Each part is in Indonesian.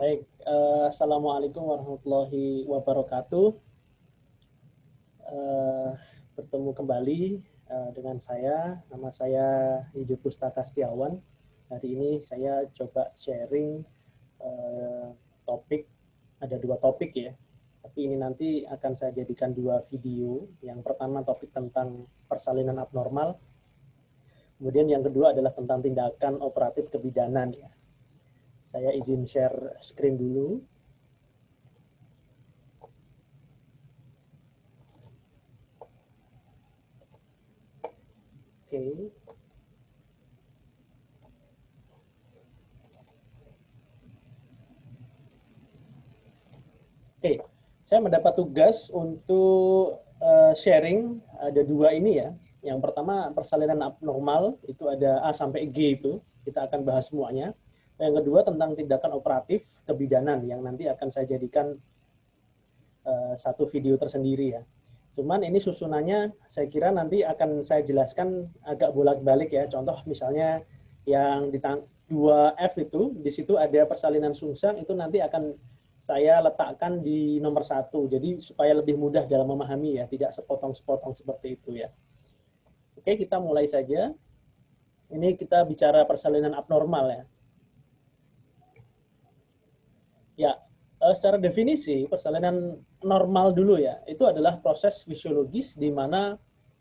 Baik, Assalamualaikum warahmatullahi wabarakatuh. Eh, Bertemu kembali dengan saya, nama saya Hidup Pustaka Setiawan. Hari ini saya coba sharing eh, topik, ada dua topik ya. Tapi ini nanti akan saya jadikan dua video. Yang pertama topik tentang persalinan abnormal, kemudian yang kedua adalah tentang tindakan operatif kebidanan ya. Saya izin share screen dulu. Oke. Oke, saya mendapat tugas untuk sharing ada dua ini ya. Yang pertama persalinan abnormal itu ada A sampai G itu kita akan bahas semuanya. Yang kedua tentang tindakan operatif kebidanan yang nanti akan saya jadikan satu video tersendiri ya. Cuman ini susunannya saya kira nanti akan saya jelaskan agak bolak-balik ya. Contoh misalnya yang di 2F itu di situ ada persalinan sungsang itu nanti akan saya letakkan di nomor 1. Jadi supaya lebih mudah dalam memahami ya, tidak sepotong-sepotong seperti itu ya. Oke, kita mulai saja. Ini kita bicara persalinan abnormal ya. Ya, secara definisi persalinan normal dulu ya, itu adalah proses fisiologis di mana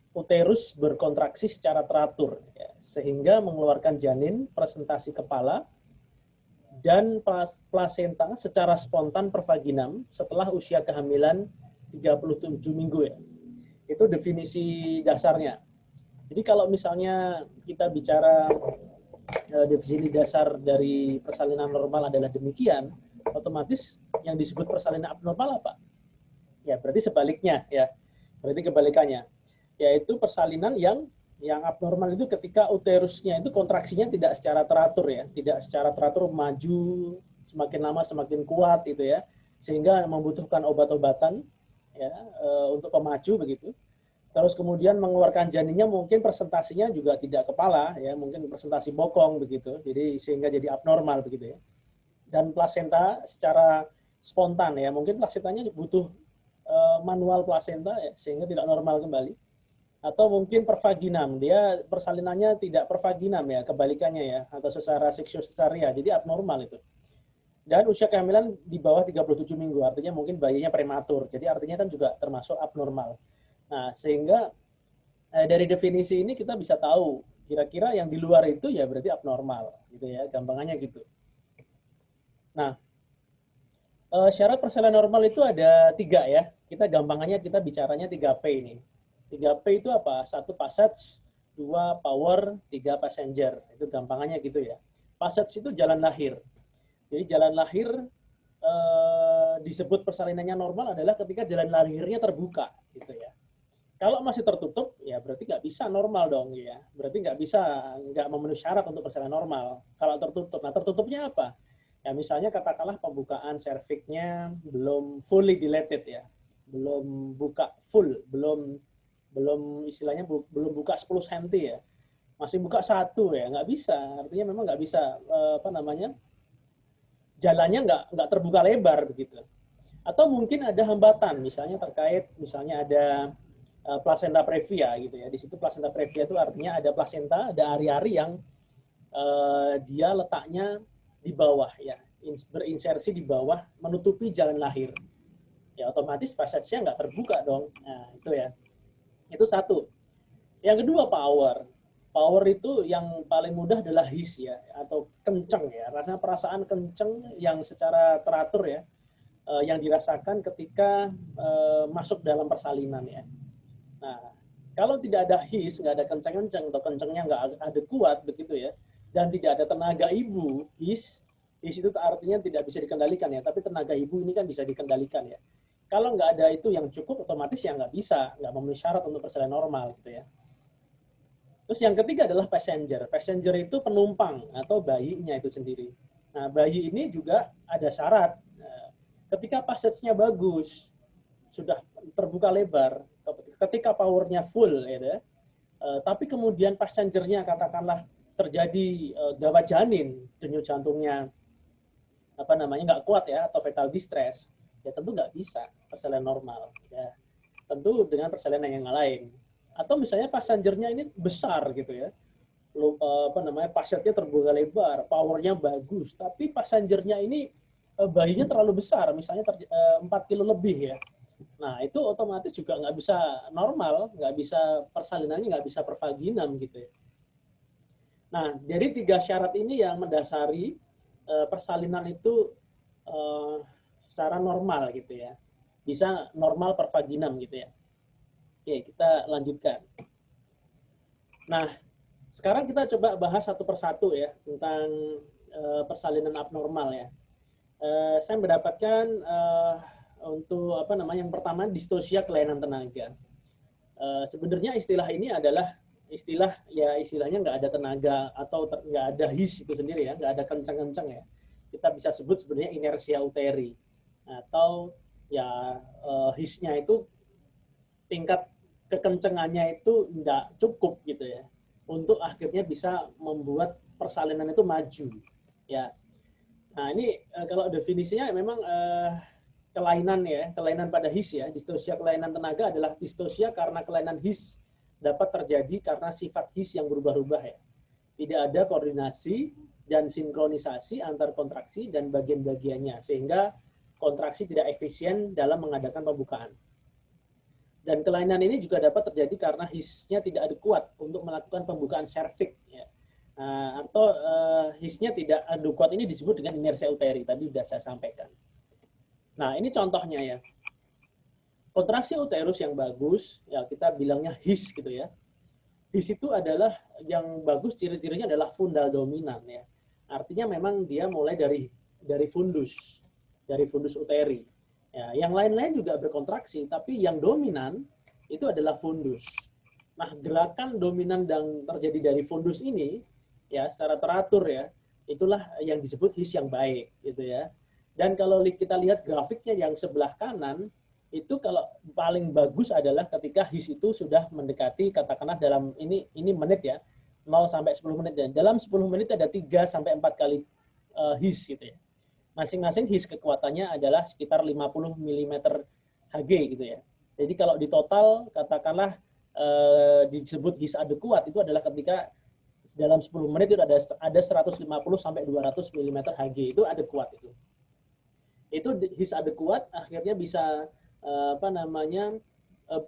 uterus berkontraksi secara teratur ya, sehingga mengeluarkan janin, presentasi kepala, dan plasenta secara spontan per vaginam setelah usia kehamilan 37 minggu ya. Itu definisi dasarnya. Jadi kalau misalnya kita bicara definisi dasar dari persalinan normal adalah demikian, otomatis yang disebut persalinan abnormal apa? Ya berarti sebaliknya ya. Berarti kebalikannya. Yaitu persalinan yang abnormal itu ketika uterusnya itu kontraksinya tidak secara teratur ya, tidak secara teratur maju semakin lama semakin kuat itu ya, sehingga membutuhkan obat-obatan ya untuk pemacu begitu. Terus kemudian mengeluarkan janinnya mungkin presentasinya juga tidak kepala ya, mungkin presentasi bokong begitu. Jadi sehingga jadi abnormal begitu ya. Dan plasenta secara spontan ya, mungkin plasentanya butuh manual plasenta ya, sehingga tidak normal kembali. Atau mungkin per vaginam, dia persalinannya tidak per vaginam ya, kebalikannya ya, atau secara seksiosesaria, jadi abnormal itu. Dan usia kehamilan di bawah 37 minggu, artinya mungkin bayinya prematur, jadi artinya kan juga termasuk abnormal. Nah, sehingga dari definisi ini kita bisa tahu, kira-kira yang di luar itu ya berarti abnormal, gitu ya, gampangannya gitu. Nah, syarat persalinan normal itu ada 3 ya, kita gampangannya kita bicaranya 3P ini. 3P itu apa? 1 passage, 2 power, 3 passenger. Itu gampangannya gitu ya. Passage itu jalan lahir. Jadi jalan lahir disebut persalinannya normal adalah ketika jalan lahirnya terbuka gitu ya. Kalau masih tertutup ya berarti nggak bisa normal dong ya. Berarti nggak memenuhi syarat untuk persalinan normal. Kalau tertutup, nah tertutupnya apa? Ya misalnya katakanlah pembukaan cervixnya belum fully dilated ya, belum buka full, belum istilahnya belum buka 10 cm ya, masih buka 1 ya, nggak bisa. Artinya memang nggak bisa jalannya nggak terbuka lebar begitu. Atau mungkin ada hambatan, misalnya terkait misalnya ada placenta previa gitu ya. Di situ placenta previa itu artinya ada placenta, ada ari-ari yang dia letaknya di bawah ya, berinsersi di bawah menutupi jalan lahir. Ya otomatis passage-nya nggak terbuka dong. Nah, itu ya. Itu 1. Yang kedua power. Power itu yang paling mudah adalah his ya, atau kenceng ya, rasa perasaan kenceng yang secara teratur ya, yang dirasakan ketika masuk dalam persalinan ya. Nah, kalau tidak ada his, nggak ada kenceng-kenceng atau kencengnya nggak ada kuat begitu ya, dan tidak ada tenaga ibu, his itu artinya tidak bisa dikendalikan ya, tapi tenaga ibu ini kan bisa dikendalikan ya. Kalau nggak ada itu yang cukup, otomatis ya nggak bisa, nggak memenuhi syarat untuk persalinan normal gitu ya. Terus yang ketiga adalah passenger. Passenger itu penumpang atau bayinya itu sendiri. Nah, bayi ini juga ada syarat. Ketika passage-nya bagus, sudah terbuka lebar, ketika powernya full, ya, tapi kemudian passengernya katakanlah terjadi gawat janin, denyut jantungnya nggak kuat ya, atau fatal distress, ya tentu nggak bisa persalinan normal ya, tentu dengan persalinan yang lain. Atau misalnya passengernya ini besar gitu ya, passetnya terbuka lebar, powernya bagus, tapi passengernya ini bayinya terlalu besar, misalnya 4 kilo lebih ya. Nah itu otomatis juga nggak bisa normal, nggak bisa persalinannya, nggak bisa pervaginam gitu ya. Nah jadi 3 syarat ini yang mendasari persalinan itu secara normal gitu ya, bisa normal pervaginam gitu ya. Oke, kita lanjutkan. Nah, sekarang kita coba bahas satu persatu ya tentang persalinan abnormal ya. Saya mendapatkan untuk yang pertama distosia kelainan tenaga. Sebenarnya istilah ini adalah istilahnya nggak ada tenaga atau nggak ada his itu sendiri ya, nggak ada kencang-kencang ya. Kita bisa sebut sebenarnya inersia uteri atau ya hisnya itu tingkat kekencengannya itu tidak cukup gitu ya untuk akhirnya bisa membuat persalinan itu maju ya. Nah ini kalau definisinya memang kelainan pada his ya. Distosia kelainan tenaga adalah distosia karena kelainan his dapat terjadi karena sifat his yang berubah-ubah ya. Tidak ada koordinasi dan sinkronisasi antar kontraksi dan bagian-bagiannya sehingga kontraksi tidak efisien dalam mengadakan pembukaan. Dan kelainan ini juga dapat terjadi karena hisnya tidak adekuat untuk melakukan pembukaan serviks ya. Atau hisnya tidak adekuat ini disebut dengan inersia uteri, tadi sudah saya sampaikan. Nah, ini contohnya ya. Kontraksi uterus yang bagus, ya kita bilangnya his gitu ya. His itu adalah yang bagus, ciri-cirinya adalah fundal dominan ya. Artinya memang dia mulai dari fundus uteri. Ya, yang lain-lain juga berkontraksi, tapi yang dominan itu adalah fundus. Nah, gerakan dominan yang terjadi dari fundus ini ya secara teratur ya, itulah yang disebut his yang baik gitu ya. Dan kalau kita lihat grafiknya yang sebelah kanan, itu kalau paling bagus adalah ketika his itu sudah mendekati katakanlah dalam ini menit ya, 0 sampai 10 menit dan dalam 10 menit ada 3 sampai 4 kali his gitu ya. Masing-masing his kekuatannya adalah sekitar 50 mm Hg gitu ya. Jadi kalau di total katakanlah disebut his adekuat itu adalah ketika dalam 10 menit itu ada 150 sampai 200 mm Hg itu adekuat itu. Itu his adekuat akhirnya bisa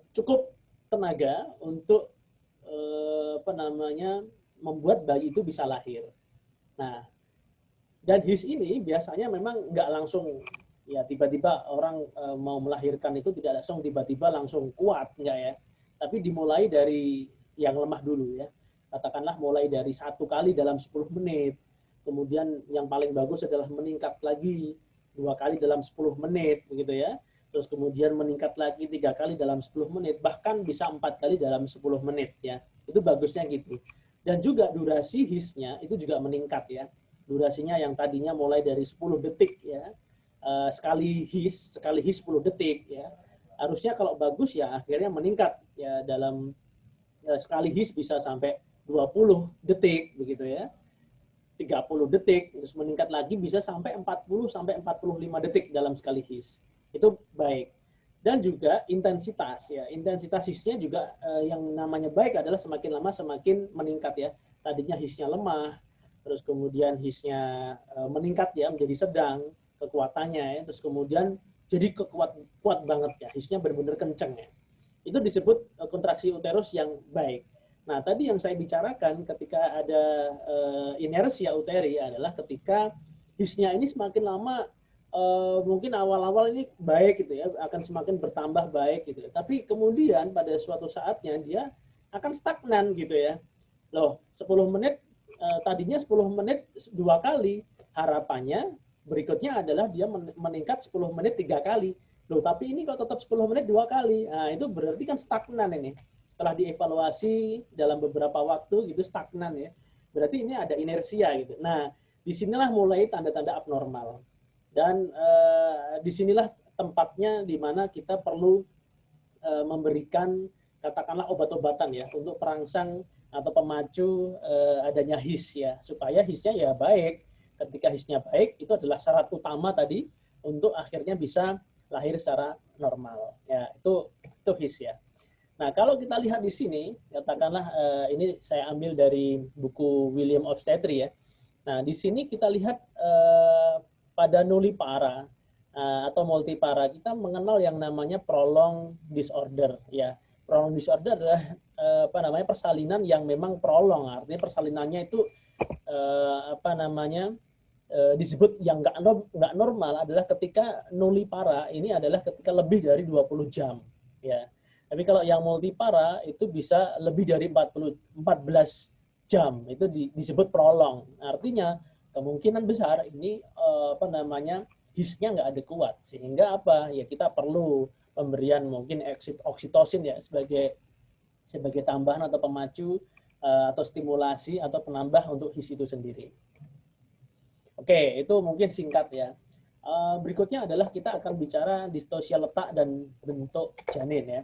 cukup tenaga untuk membuat bayi itu bisa lahir. Nah, dan his ini biasanya memang nggak langsung ya tiba-tiba orang mau melahirkan itu tidak langsung tiba-tiba langsung kuat enggak ya. Tapi dimulai dari yang lemah dulu ya. Katakanlah mulai dari 1 kali dalam 10 menit. Kemudian yang paling bagus adalah meningkat lagi 2 kali dalam 10 menit begitu ya. Terus kemudian meningkat lagi 3 kali dalam 10 menit, bahkan bisa 4 kali dalam 10 menit ya. Itu bagusnya gitu. Dan juga durasi hisnya itu juga meningkat ya. Durasinya yang tadinya mulai dari 10 detik ya, sekali his 10 detik ya, harusnya kalau bagus ya akhirnya meningkat ya dalam sekali his bisa sampai 20 detik begitu ya, 30 detik, terus meningkat lagi bisa sampai 40 sampai 45 detik dalam sekali his. Itu baik. Dan juga intensitas ya, intensitas hisnya juga yang namanya baik adalah semakin lama semakin meningkat ya. Tadinya hisnya lemah, terus kemudian hisnya meningkat ya menjadi sedang kekuatannya ya, terus kemudian jadi kuat banget ya, hisnya benar-benar kenceng ya. Itu disebut kontraksi uterus yang baik. Nah, tadi yang saya bicarakan ketika ada inersia uteri adalah ketika hisnya ini semakin lama mungkin awal-awal ini baik gitu ya, akan semakin bertambah baik gitu ya. Tapi kemudian pada suatu saatnya dia akan stagnan gitu ya. Loh, 10 menit tadinya 10 menit 2 kali, harapannya berikutnya adalah dia meningkat 10 menit 3 kali. Loh, tapi ini kok tetap 10 menit 2 kali. Nah, itu berarti kan stagnan ini. Setelah dievaluasi dalam beberapa waktu gitu stagnan ya. Berarti ini ada inersia gitu. Nah, disinilah mulai tanda-tanda abnormal. Dan disinilah tempatnya di mana kita perlu memberikan katakanlah obat-obatan ya untuk perangsang atau pemacu adanya his ya, supaya hisnya ya baik, ketika hisnya baik, itu adalah syarat utama tadi untuk akhirnya bisa lahir secara normal. Ya, itu his ya. Nah, kalau kita lihat di sini, katakanlah ini saya ambil dari buku William Obstetri ya. Nah, di sini kita lihat pada nullipara atau multipara kita mengenal yang namanya prolonged disorder ya. Prolonged disorder adalah persalinan yang memang prolong, artinya persalinannya itu disebut yang nggak normal adalah ketika nullipara ini adalah ketika lebih dari 20 jam ya. Tapi kalau yang multipara itu bisa lebih dari 14 jam, itu disebut prolong. Artinya kemungkinan besar ini hisnya nggak ada kuat, sehingga apa ya kita perlu pemberian mungkin oksitosin ya sebagai tambahan atau pemacu atau stimulasi atau penambah untuk his itu sendiri. Oke, itu mungkin singkat ya. Berikutnya adalah kita akan bicara distosia letak dan bentuk janin ya.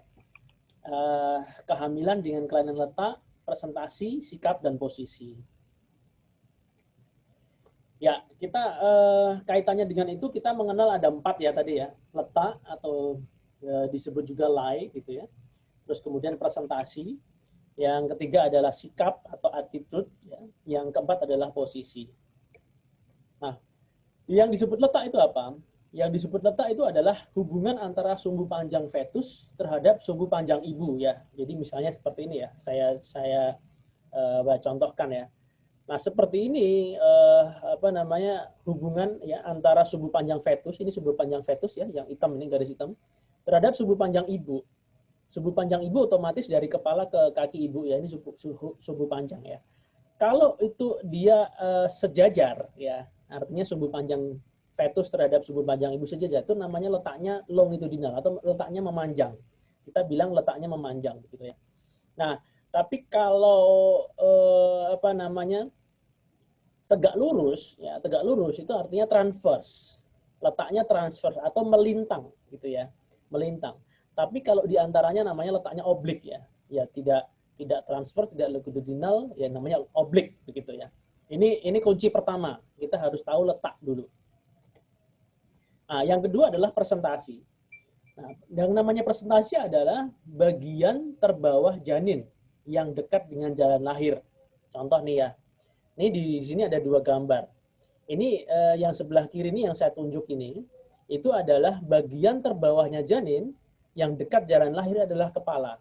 Kehamilan dengan kelainan letak, presentasi, sikap, dan posisi. Ya, kita kaitannya dengan itu kita mengenal ada 4 ya tadi ya. Letak atau disebut juga lie gitu ya. Terus kemudian presentasi. Yang ketiga adalah sikap atau attitude ya. Yang keempat adalah posisi. Nah, yang disebut letak itu apa? Yang disebut letak itu adalah hubungan antara sumbu panjang fetus terhadap sumbu panjang ibu ya. Jadi misalnya seperti ini ya. Saya contohkan ya. Nah, seperti ini hubungan ya antara sumbu panjang fetus, ini sumbu panjang fetus ya, yang hitam ini garis hitam, terhadap sumbu panjang ibu. Sumbu panjang ibu otomatis dari kepala ke kaki ibu ya, ini sumbu panjang ya. Kalau itu dia sejajar ya, artinya sumbu panjang fetus terhadap sumbu panjang ibu sejajar, itu namanya letaknya longitudinal atau letaknya memanjang. Kita bilang letaknya memanjang gitu ya. Nah, tapi kalau tegak lurus ya, tegak lurus itu artinya transverse. Letaknya transverse atau melintang gitu ya. Melintang. Tapi kalau diantaranya namanya letaknya oblik ya. Ya tidak transverse, tidak longitudinal, ya namanya oblik begitu ya. Ini kunci pertama. Kita harus tahu letak dulu. Nah, yang kedua adalah presentasi. Nah, yang namanya presentasi adalah bagian terbawah janin yang dekat dengan jalan lahir. Contoh nih ya. Ini di sini ada 2 gambar. Ini yang sebelah kiri ini yang saya tunjuk ini, itu adalah bagian terbawahnya janin yang dekat jalan lahir adalah kepala.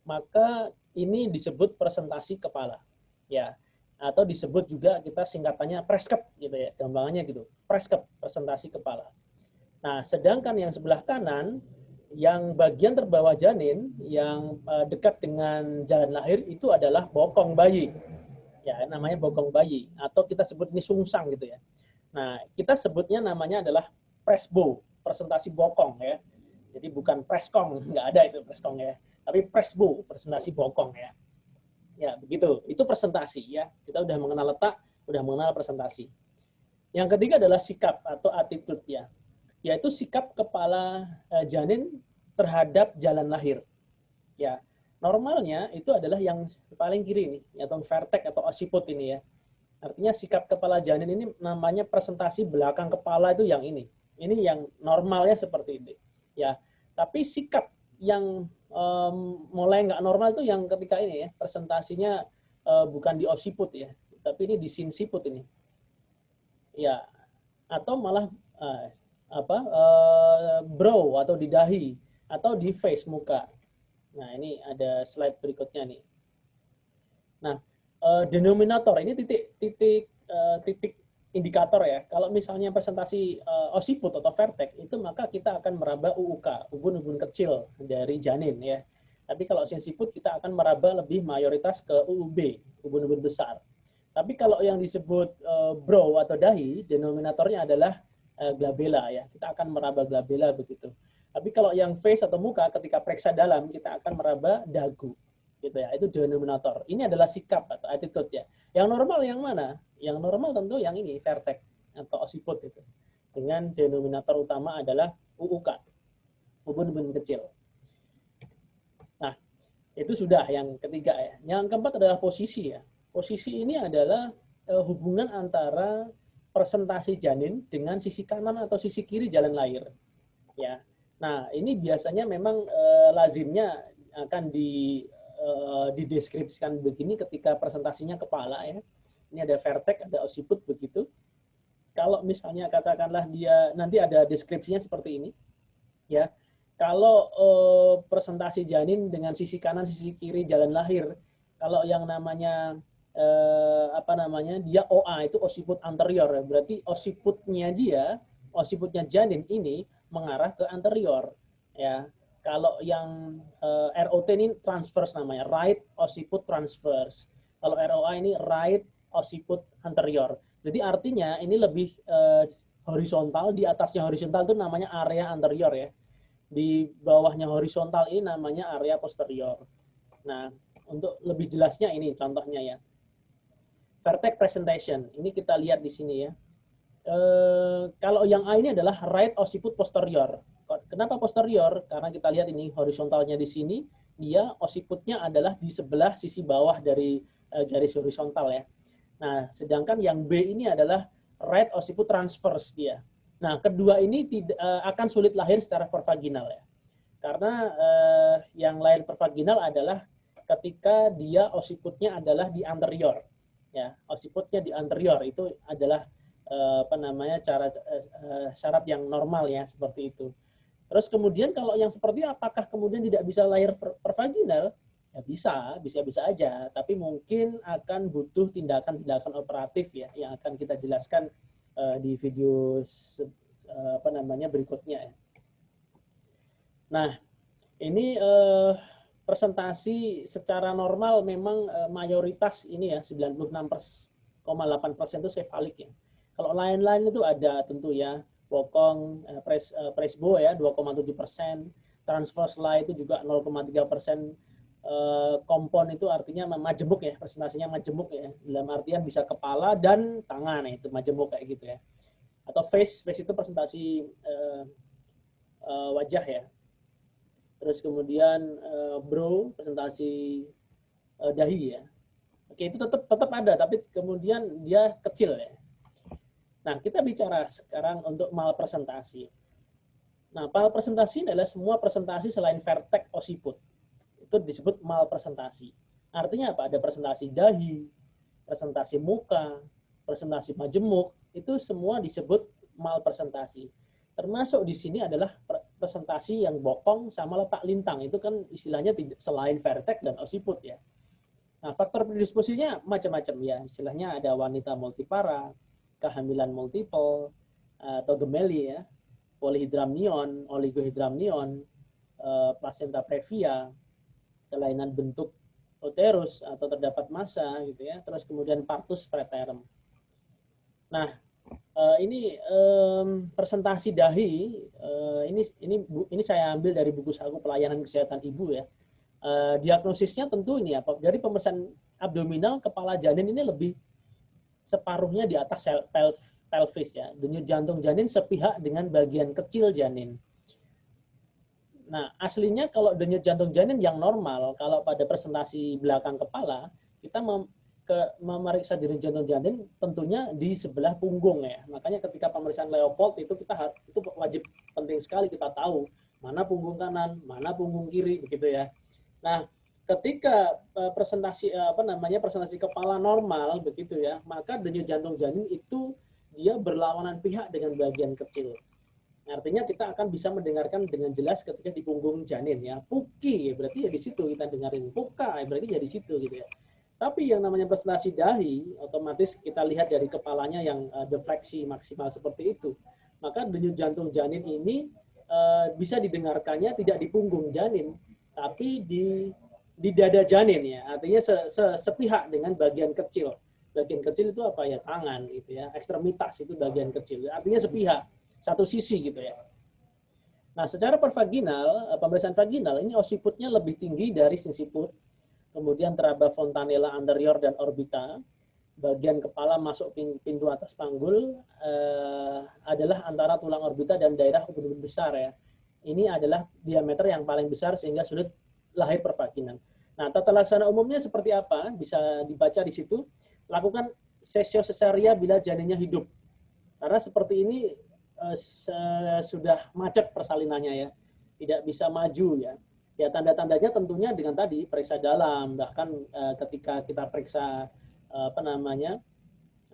Maka ini disebut presentasi kepala. Ya. Atau disebut juga kita singkatannya preskep gitu ya, gampangannya gitu. Preskep, presentasi kepala. Nah, sedangkan yang sebelah kanan yang bagian terbawah janin yang dekat dengan jalan lahir itu adalah bokong bayi. Ya, namanya bokong bayi atau kita sebut ini sungsang gitu ya. Nah, kita sebutnya namanya adalah presbo, presentasi bokong ya. Jadi bukan preskong, nggak ada itu preskong ya. Tapi presbo, presentasi bokong ya. Ya, begitu. Itu presentasi ya. Kita udah mengenal letak, udah mengenal presentasi. Yang ketiga adalah sikap atau attitude ya. Yaitu sikap kepala janin terhadap jalan lahir. Ya. Normalnya itu adalah yang paling kiri ini, atau vertex atau occiput ini ya. Artinya sikap kepala janin ini namanya presentasi belakang kepala itu yang ini. Ini yang normalnya seperti ini. Ya, tapi sikap yang mulai nggak normal itu yang ketika ini ya, presentasinya bukan di occiput ya, tapi ini di sinciput ini. Ya, atau malah brow atau di dahi atau di face muka. Nah, ini ada slide berikutnya nih. Nah, denominator ini titik indikator ya. Kalau misalnya presentasi occiput atau vertex itu maka kita akan meraba UUK, ubun-ubun kecil dari janin ya. Tapi kalau sinciput kita akan meraba lebih mayoritas ke UUB, ubun-ubun besar. Tapi kalau yang disebut brow atau dahi, denominatornya adalah glabella ya. Kita akan meraba glabella begitu. Tapi kalau yang face atau muka ketika periksa dalam kita akan meraba dagu. Gitu ya. Itu denominator. Ini adalah sikap atau attitude ya. Yang normal yang mana? Yang normal tentu yang ini, vertex atau occiput itu. Dengan denominator utama adalah UUK. Ubun-ubun kecil. Nah, itu sudah yang ketiga ya. Yang keempat adalah posisi ya. Posisi ini adalah hubungan antara presentasi janin dengan sisi kanan atau sisi kiri jalan lahir. Ya. Nah, ini biasanya memang lazimnya akan dideskripsikan begini ketika presentasinya kepala ya. Ini ada vertex, ada occiput begitu. Kalau misalnya katakanlah dia nanti ada deskripsinya seperti ini. Ya. Kalau presentasi janin dengan sisi kanan, sisi kiri jalan lahir, kalau yang namanya dia OA itu occiput anterior, berarti occiputnya janin ini mengarah ke anterior ya. Kalau yang ROT ini transverse namanya, right occiput transverse. Kalau ROA ini right occiput anterior. Jadi artinya ini lebih horizontal, di atasnya horizontal itu namanya area anterior ya. Di bawahnya horizontal ini namanya area posterior. Nah, untuk lebih jelasnya ini contohnya ya. Vertex presentation, ini kita lihat di sini ya. Kalau yang A ini adalah right occiput posterior. Kenapa posterior? Karena kita lihat ini horizontalnya di sini, dia occiputnya adalah di sebelah sisi bawah dari garis horizontal ya. Nah, sedangkan yang B ini adalah right occiput transverse dia. Nah, kedua ini akan sulit lahir secara pervaginal ya. Karena yang lahir pervaginal adalah ketika dia occiputnya adalah di anterior. Ya, occiputnya di anterior itu adalah syarat yang normal ya, seperti itu. Terus kemudian kalau yang seperti apakah kemudian tidak bisa lahir pervaginal? Ya bisa aja, tapi mungkin akan butuh tindakan-tindakan operatif ya yang akan kita jelaskan di video berikutnya ya. Nah, ini presentasi secara normal memang mayoritas ini ya 96,8% itu sefalik ya. Kalau lain-lain itu ada tentu ya, bokong, presbo ya 2,7%, transverse lie itu juga 0,3%, kompon itu artinya majemuk ya, presentasinya majemuk ya, dalam artian bisa kepala dan tangan ya, itu majemuk kayak gitu ya. Atau face itu presentasi wajah ya. Terus kemudian brow, presentasi dahi ya. Oke, itu tetap ada, tapi kemudian dia kecil ya. Nah, kita bicara sekarang untuk malpresentasi. Nah, malpresentasi adalah semua presentasi selain vertex occiput. Itu disebut malpresentasi. Artinya apa? Ada presentasi dahi, presentasi muka, presentasi majemuk, itu semua disebut malpresentasi. Termasuk di sini adalah presentasi yang bokong sama letak lintang. Itu kan istilahnya selain vertex dan occiput ya. Nah, faktor predisposisinya macam-macam ya. Istilahnya ada wanita multipara, kehamilan multiple, atau gemeli ya, polihidramnion, oligohidramnion, placenta previa, kelainan bentuk uterus atau terdapat massa gitu ya. Terus kemudian partus preterm. Nah, ini presentasi dahi, ini saya ambil dari buku saku pelayanan kesehatan ibu ya. Diagnosisnya tentu ini apa? Dari pemeriksaan abdominal kepala janin ini lebih separuhnya di atas pelvis ya. Denyut jantung janin sepihak dengan bagian kecil janin. Nah, aslinya kalau denyut jantung janin yang normal, kalau pada presentasi belakang kepala, kita memeriksa denyut jantung janin tentunya di sebelah punggung ya. Makanya ketika pemeriksaan Leopold itu itu wajib penting sekali kita tahu mana punggung kanan, mana punggung kiri begitu ya. Nah, ketika presentasi kepala normal begitu ya, maka denyut jantung janin itu dia berlawanan pihak dengan bagian kecil. Artinya kita akan bisa mendengarkan dengan jelas ketika di punggung janin ya. Puki ya, berarti ya di situ kita dengarin. Puka ya, berarti ya di situ gitu ya. Tapi yang namanya presentasi dahi, otomatis kita lihat dari kepalanya yang defleksi maksimal seperti itu. Maka denyut jantung janin ini bisa didengarkannya tidak di punggung janin, tapi di dada janin ya. Artinya sepihak dengan bagian kecil. Bagian kecil itu apa ya? Tangan gitu ya. Ekstremitas itu bagian kecil. Artinya sepihak, satu sisi gitu ya. Nah, secara pervaginal, pemeriksaan vaginal ini occiputnya lebih tinggi dari sinciput. Kemudian teraba fontanella anterior dan orbita. Bagian kepala masuk pintu atas panggul adalah antara tulang orbita dan daerah ubun-ubun besar ya. Ini adalah diameter yang paling besar sehingga sulit lahir pervaginal. Nah, tata laksana umumnya seperti apa? Bisa dibaca di situ. Lakukan sesio cesaria bila janinnya hidup. Karena seperti ini sudah macet persalinannya ya, tidak bisa maju ya. Ya tanda-tandanya tentunya dengan tadi periksa dalam, bahkan ketika kita periksa apa namanya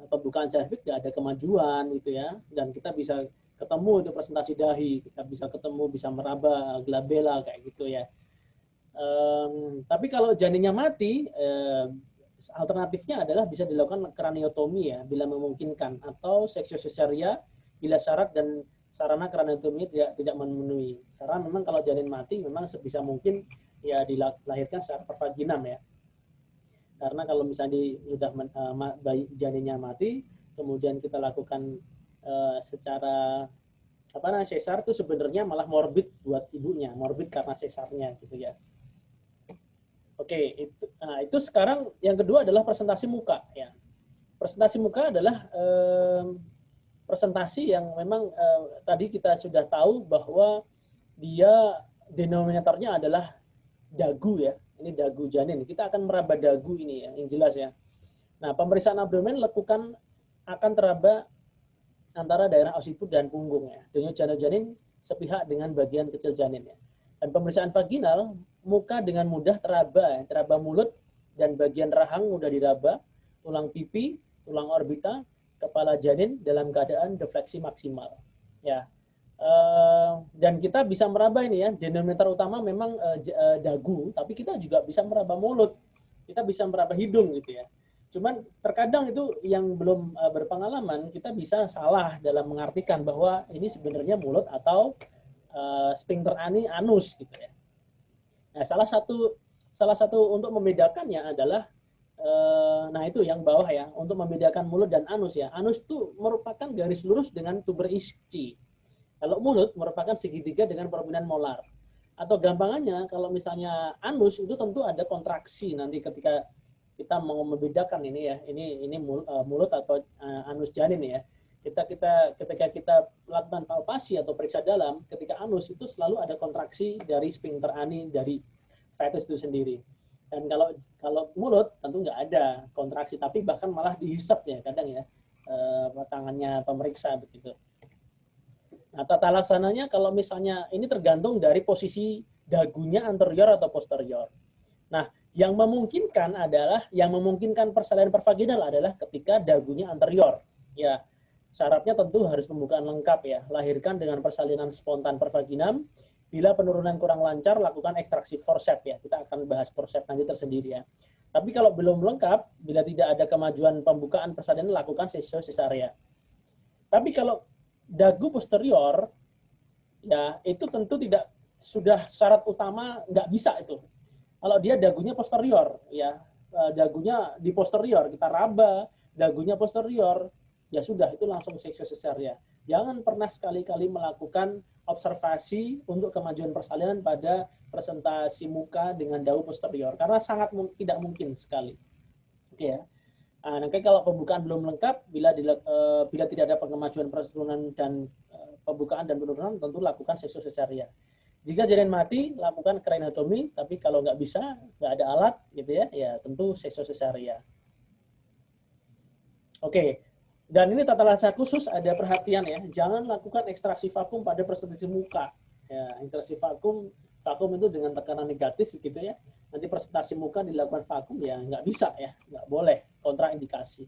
pembukaan cervix tidak ada kemajuan gitu ya, dan kita bisa ketemu itu presentasi dahi, kita bisa ketemu bisa meraba glabella kayak gitu ya. Tapi kalau janinnya mati, alternatifnya adalah bisa dilakukan kraniotomi ya, bila memungkinkan, atau seksiosesaria bila syarat dan sarana kraniotomi tidak memenuhi. Karena memang kalau janin mati, memang sebisa mungkin ya dilahirkan secara pervaginam ya. Karena kalau misalnya sudah janinnya mati, kemudian kita lakukan secara apa namanya sesar, itu sebenarnya malah morbid buat ibunya, morbid karena sesarnya gitu ya. Oke, itu sekarang yang kedua adalah presentasi muka ya. Presentasi muka adalah presentasi yang memang tadi kita sudah tahu bahwa dia denominatornya adalah dagu ya. Ini dagu janin. Kita akan meraba dagu ini ya, yang jelas ya. Nah, pemeriksaan abdomen lakukan akan teraba antara daerah occiput dan punggung ya. Denyut janin sepihak dengan bagian kecil janin ya. Dan pemeriksaan vaginal, muka dengan mudah teraba, teraba mulut dan bagian rahang mudah diraba, tulang pipi, tulang orbita, kepala janin dalam keadaan defleksi maksimal. Ya, dan kita bisa meraba ini ya, denominator utama memang dagu, tapi kita juga bisa meraba mulut, kita bisa meraba hidung gitu ya. Cuman terkadang itu yang belum berpengalaman, kita bisa salah dalam mengartikan bahwa ini sebenarnya mulut atau sphincter anus gitu ya. Nah, salah satu untuk membedakannya adalah nah itu yang bawah ya, untuk membedakan mulut dan anus ya. Anus itu merupakan garis lurus dengan tuber ischi. Kalau mulut merupakan segitiga dengan perpindahan molar. Atau gampangannya kalau misalnya anus itu tentu ada kontraksi nanti ketika kita mau membedakan ini ya, ini mulut atau anus janin ya. Ketika kita lakukan palpasi atau periksa dalam, ketika anus itu selalu ada kontraksi dari sphincter ani dari fetus itu sendiri. Dan kalau mulut tentu nggak ada kontraksi, tapi bahkan malah dihisap ya kadang ya tangannya pemeriksa begitu. Nah, tata laksananya kalau misalnya ini tergantung dari posisi dagunya anterior atau posterior. Nah, yang memungkinkan persalinan pervaginal adalah ketika dagunya anterior. Ya, syaratnya tentu harus pembukaan lengkap ya. Lahirkan dengan persalinan spontan pervaginam. Bila penurunan kurang lancar, lakukan ekstraksi forceps ya. Kita akan bahas forceps nanti tersendiri ya. Tapi kalau belum lengkap, bila tidak ada kemajuan pembukaan persalinan, lakukan sesio-cesarea. Tapi kalau dagu posterior, ya itu tentu tidak sudah syarat utama nggak bisa itu. Kalau dia dagunya posterior, ya dagunya di posterior kita raba, dagunya posterior, ya sudah itu langsung sesio-cesarea. Jangan pernah sekali-kali melakukan observasi untuk kemajuan persalinan pada presentasi muka dengan dagu posterior karena sangat tidak mungkin sekali. Oke ya. Nah, nanti kalau pembukaan belum lengkap, bila tidak ada kemajuan penurunan dan pembukaan dan penurunan, tentu lakukan sesio-cesarea. Jika janin mati, lakukan craniotomy, tapi kalau nggak bisa, nggak ada alat, gitu ya, ya tentu sesio-cesarea. Oke. Dan ini tata laksana khusus ada perhatian ya, jangan lakukan ekstraksi vakum pada presentasi muka. Ya, ekstraksi vakum itu dengan tekanan negatif gitu ya. Nanti presentasi muka dilakukan vakum ya nggak bisa ya, nggak boleh, kontraindikasi.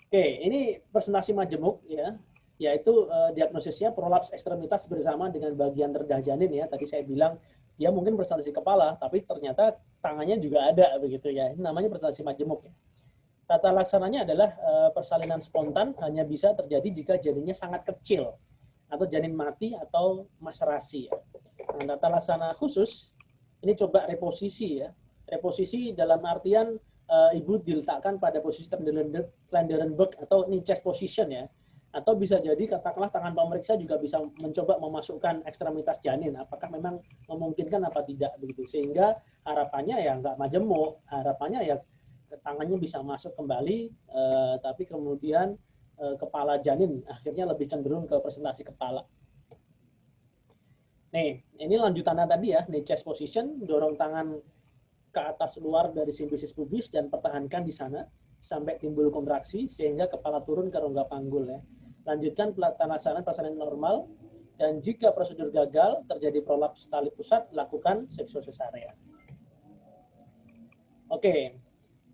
Oke, ini presentasi majemuk ya, yaitu diagnosisnya prolaps ekstremitas bersama dengan bagian terdah janin ya. Tadi saya bilang dia mungkin presentasi kepala, tapi ternyata tangannya juga ada begitu ya. Ini namanya presentasi majemuk ya. Tata laksananya adalah persalinan spontan hanya bisa terjadi jika janinnya sangat kecil atau janin mati atau maserasi. Ya. Nah, tata laksana khusus ini coba reposisi ya. Reposisi dalam artian ibu diletakkan pada posisi Trendelenburg atau knee chest position ya. Atau bisa jadi katakanlah tangan pemeriksa juga bisa mencoba memasukkan ekstremitas janin. Apakah memang memungkinkan apa tidak begitu. Sehingga harapannya ya nggak majemuk, harapannya ya tangannya bisa masuk kembali, tapi kemudian kepala janin akhirnya lebih cenderung ke presentasi kepala. Nih, ini lanjutannya tadi ya, knee chest position, dorong tangan ke atas luar dari simfisis pubis dan pertahankan di sana. sampai timbul kontraksi sehingga kepala turun ke rongga panggul ya. Lanjutkan pelaksanaan persalinan normal, dan jika prosedur gagal terjadi prolaps tali pusat, lakukan seksio sesarea. Oke,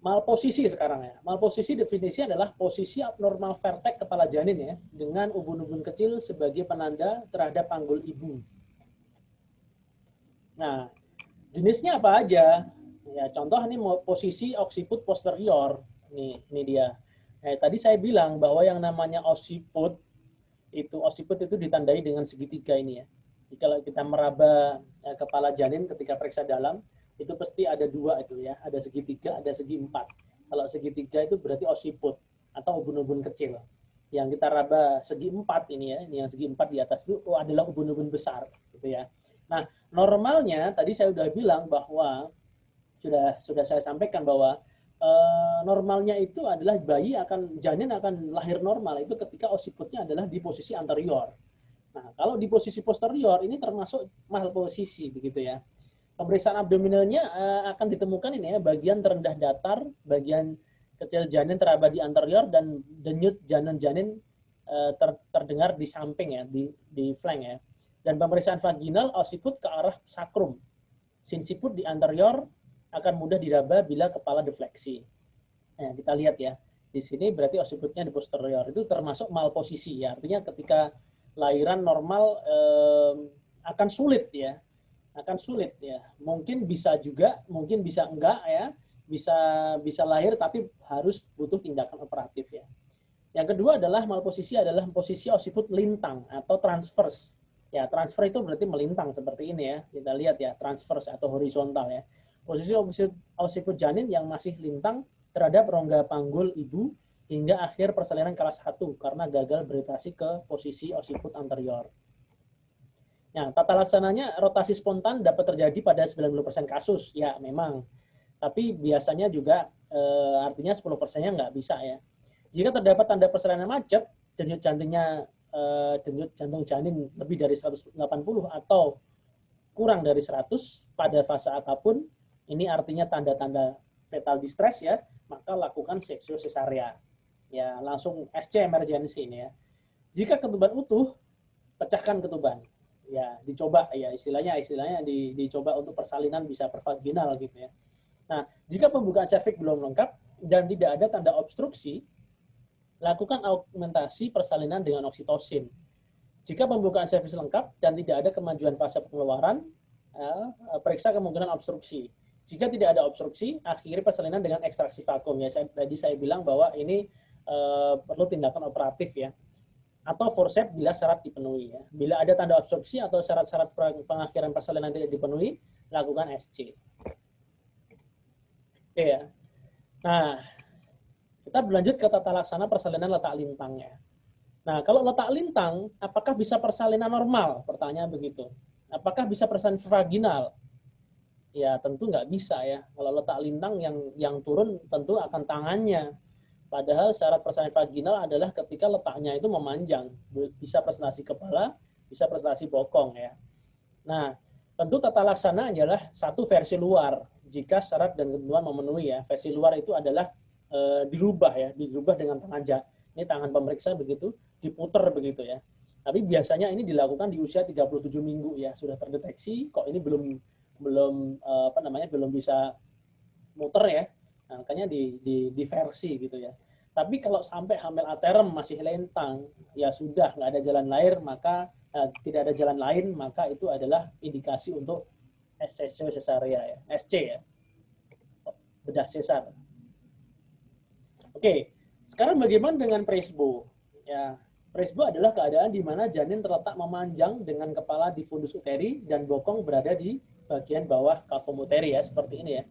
malposisi sekarang ya. Malposisi definisi adalah posisi abnormal vertek kepala janin ya, dengan ubun-ubun kecil sebagai penanda terhadap panggul ibu. Nah, jenisnya apa aja? Ya, contoh ini posisi occiput posterior. Ini dia. Tadi saya bilang bahwa yang namanya occiput itu ditandai dengan segitiga ini ya. Jadi kalau kita meraba kepala janin ketika periksa dalam, itu pasti ada dua itu ya, ada segitiga, ada segi empat. Kalau segitiga itu berarti occiput atau ubun-ubun kecil. Yang kita raba segi empat ini ya, ini yang segi empat di atas itu adalah ubun-ubun besar, gitu ya. Nah, normalnya tadi saya sudah bilang bahwa sudah saya sampaikan bahwa normalnya itu adalah janin akan lahir normal itu ketika occiputnya adalah di posisi anterior. Nah, kalau di posisi posterior ini termasuk malposisi begitu ya. Pemeriksaan abdominalnya akan ditemukan ini ya, bagian terendah datar, bagian kecil janin teraba di anterior, dan denyut janin terdengar di samping ya, di flank ya. Dan pemeriksaan vaginal, occiput ke arah sakrum. Sinciput di anterior akan mudah diraba bila kepala defleksi. Nah, kita lihat ya. Di sini berarti occiputnya di posterior. Itu termasuk malposisi ya. Artinya ketika lahiran normal akan sulit ya. Akan sulit ya. Mungkin bisa juga, mungkin bisa enggak ya. Bisa lahir tapi harus butuh tindakan operatif ya. Yang kedua adalah malposisi adalah posisi occiput lintang atau transverse. Ya, transfer itu berarti melintang seperti ini ya. Kita lihat ya, transverse atau horizontal ya. Posisi occiput janin yang masih lintang terhadap rongga panggul ibu hingga akhir persalinan kelas 1 karena gagal berotasi ke posisi occiput anterior. Nah, tata laksananya rotasi spontan dapat terjadi pada 90% kasus. Ya, memang. Tapi biasanya juga artinya 10%-nya nggak bisa ya. Jika terdapat tanda persalinan macet, denyut jantung janin lebih dari 180 atau kurang dari 100 pada fase apapun, ini artinya tanda-tanda fetal distress ya, maka lakukan seksio sesarea. Ya, langsung SC emergency ini ya. Jika ketuban utuh, pecahkan ketuban. Ya, dicoba ya, istilahnya dicoba untuk persalinan bisa pervaginal gitu ya. Nah, jika pembukaan serviks belum lengkap dan tidak ada tanda obstruksi, lakukan augmentasi persalinan dengan oksitosin. Jika pembukaan serviks lengkap dan tidak ada kemajuan fase pengeluaran, periksa kemungkinan obstruksi. Jika tidak ada obstruksi, akhiri persalinan dengan ekstraksi vakum. Ya, tadi saya bilang bahwa ini perlu tindakan operatif ya. Atau forceps bila syarat dipenuhi ya. Bila ada tanda obstruksi atau syarat-syarat pengakhiran persalinan tidak dipenuhi, lakukan SC. Oke ya. Nah, kita berlanjut ke tata laksana persalinan letak lintangnya. Nah, kalau letak lintang, apakah bisa persalinan normal? Pertanyaan begitu. Apakah bisa persalinan vaginal? Ya, tentu nggak bisa ya. Kalau letak lintang yang turun tentu akan tangannya. Padahal syarat persalinan vaginal adalah ketika letaknya itu memanjang. Bisa presentasi kepala, bisa presentasi bokong ya. Nah, tentu tata laksana adalah satu versi luar. Jika syarat dan ketentuan memenuhi ya. Versi luar itu adalah dirubah dengan tangan ini tangan pemeriksa begitu, diputer begitu ya. Tapi biasanya ini dilakukan di usia 37 minggu ya, sudah terdeteksi kok ini belum bisa muter ya. Nah, makanya di versi gitu ya. Tapi kalau sampai hamil aterem masih lentang, ya sudah nggak ada jalan lain, maka tidak ada jalan lain, maka itu adalah indikasi untuk seksio sesarea ya, SC ya. Bedah sesar. Oke, sekarang bagaimana dengan presbo? Ya, presbo adalah keadaan di mana janin terletak memanjang dengan kepala di fundus uteri dan bokong berada di bagian bawah kavum uteri ya, seperti ini ya.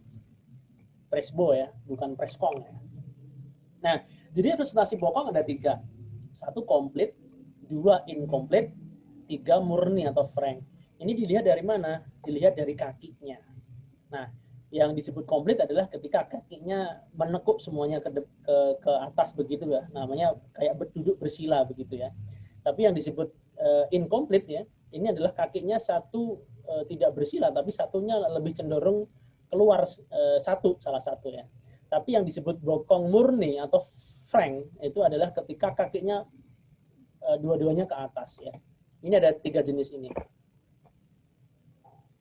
Presbo ya, bukan preskong ya. Nah, jadi presentasi bokong ada 3. 1 komplit, 2 incomplete, 3 murni atau frank. Ini dilihat dari mana? Dilihat dari kakinya. Nah, yang disebut komplit adalah ketika kakinya menekuk semuanya ke atas begitu ya, namanya kayak berduduk bersila begitu ya. Tapi yang disebut incomplete ya, ini adalah kakinya satu tidak bersila, tapi satunya lebih cenderung keluar salah satu ya. Tapi yang disebut bokong murni atau frank itu adalah ketika kakinya dua-duanya ke atas ya. Ini ada 3 jenis ini.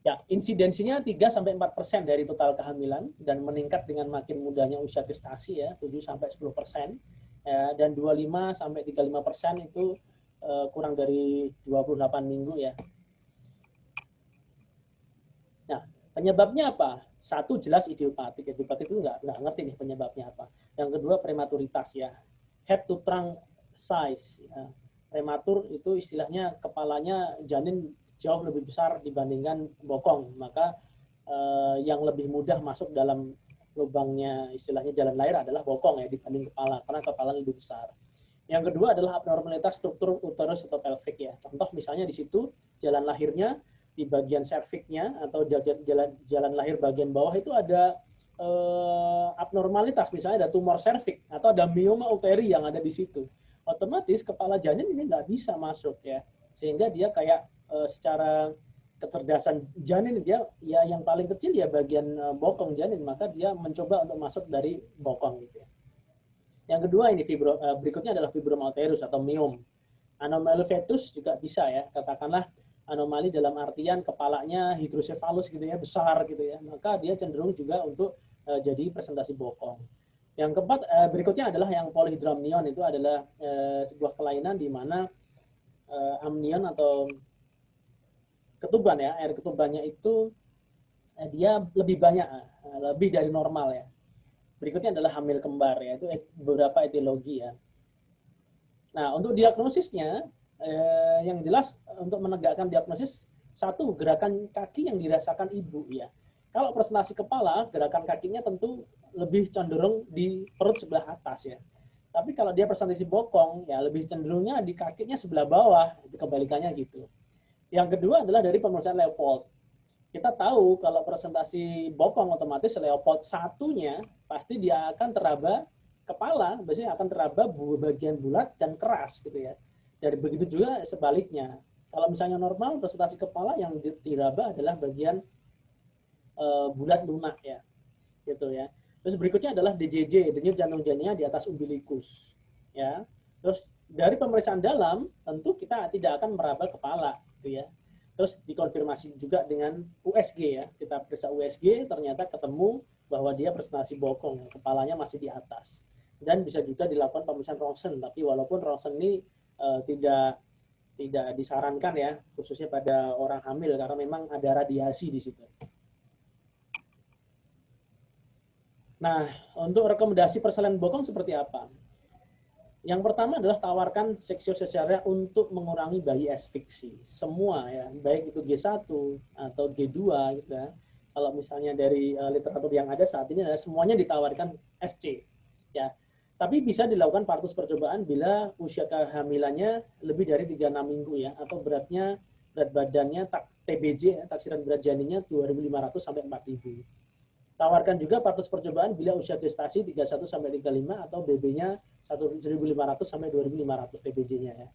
Ya, insidensinya 3-4% dari total kehamilan dan meningkat dengan makin mudanya usia gestasi ya, 7-10%. Ya, dan 25-35% itu kurang dari 28 minggu ya. Nah, penyebabnya apa? Satu jelas idiopatik. Idiopatik itu nggak ngerti nih penyebabnya apa. Yang kedua prematuritas ya. Head to trunk size. Ya. Prematur itu istilahnya kepalanya janin jauh lebih besar dibandingkan bokong. Maka yang lebih mudah masuk dalam lubangnya istilahnya jalan lahir adalah bokong ya dibanding kepala karena kepala lebih besar. Yang kedua adalah abnormalitas struktur uterus atau pelvic ya. Contoh misalnya di situ jalan lahirnya di bagian serviknya atau jalan lahir bagian bawah itu ada abnormalitas, misalnya ada tumor serviks atau ada mioma uteri yang ada di situ. Otomatis kepala janin ini nggak bisa masuk ya, sehingga dia kayak secara kecerdasan janin dia ya yang paling kecil ya bagian bokong janin, maka dia mencoba untuk masuk dari bokong gitu ya. Yang kedua ini berikutnya adalah fibroma uterus atau miom. Anomali fetus juga bisa ya, katakanlah anomali dalam artian kepalanya hidrosefalus gitu ya, besar gitu ya, maka dia cenderung juga untuk jadi presentasi bokong. Yang keempat berikutnya adalah yang polyhydramnion, itu adalah sebuah kelainan di mana amnion atau ketuban ya, air ketubannya itu dia lebih banyak, lebih dari normal ya. Berikutnya adalah hamil kembar ya, itu beberapa etiologi ya. Nah, untuk diagnosisnya yang jelas untuk menegakkan diagnosis, satu, gerakan kaki yang dirasakan ibu ya. Kalau presentasi kepala, gerakan kakinya tentu lebih cenderung di perut sebelah atas ya. Tapi kalau dia presentasi bokong ya lebih cenderungnya di kakinya sebelah bawah, itu kebalikannya gitu. Yang kedua adalah dari pemeriksaan Leopold. Kita tahu kalau presentasi bokong otomatis Leopold satunya pasti dia akan teraba kepala, biasanya akan teraba bagian bulat dan keras gitu ya. Dan begitu juga sebaliknya. Kalau misalnya normal, presentasi kepala yang diraba adalah bagian bulat lunak ya, gitu ya. Terus berikutnya adalah DJJ, denyut jantung janinya di atas umbilikus, ya. Terus dari pemeriksaan dalam, tentu kita tidak akan meraba kepala, gitu ya. Terus dikonfirmasi juga dengan USG ya, kita periksa USG, ternyata ketemu bahwa dia presentasi bokong, kepalanya masih di atas. Dan bisa juga dilakukan pemeriksaan Ronsen, tapi walaupun Ronsen ini tidak disarankan ya, khususnya pada orang hamil karena memang ada radiasi di situ. Nah, untuk rekomendasi persalinan bokong seperti apa? Yang pertama adalah tawarkan seksio-sesarea untuk mengurangi bayi asfiksi. Semua ya, baik itu G1 atau G2 gitu ya. Kalau misalnya dari literatur yang ada saat ini adalah semuanya ditawarkan SC ya. Tapi bisa dilakukan partus percobaan bila usia kehamilannya lebih dari 36 minggu ya, atau berat badannya TBJ ya, taksiran berat janinnya 2.500 sampai 4.000. Tawarkan juga partus percobaan bila usia gestasi 31 sampai 35 atau BB-nya 1.500 sampai 2.500 TBJ-nya ya.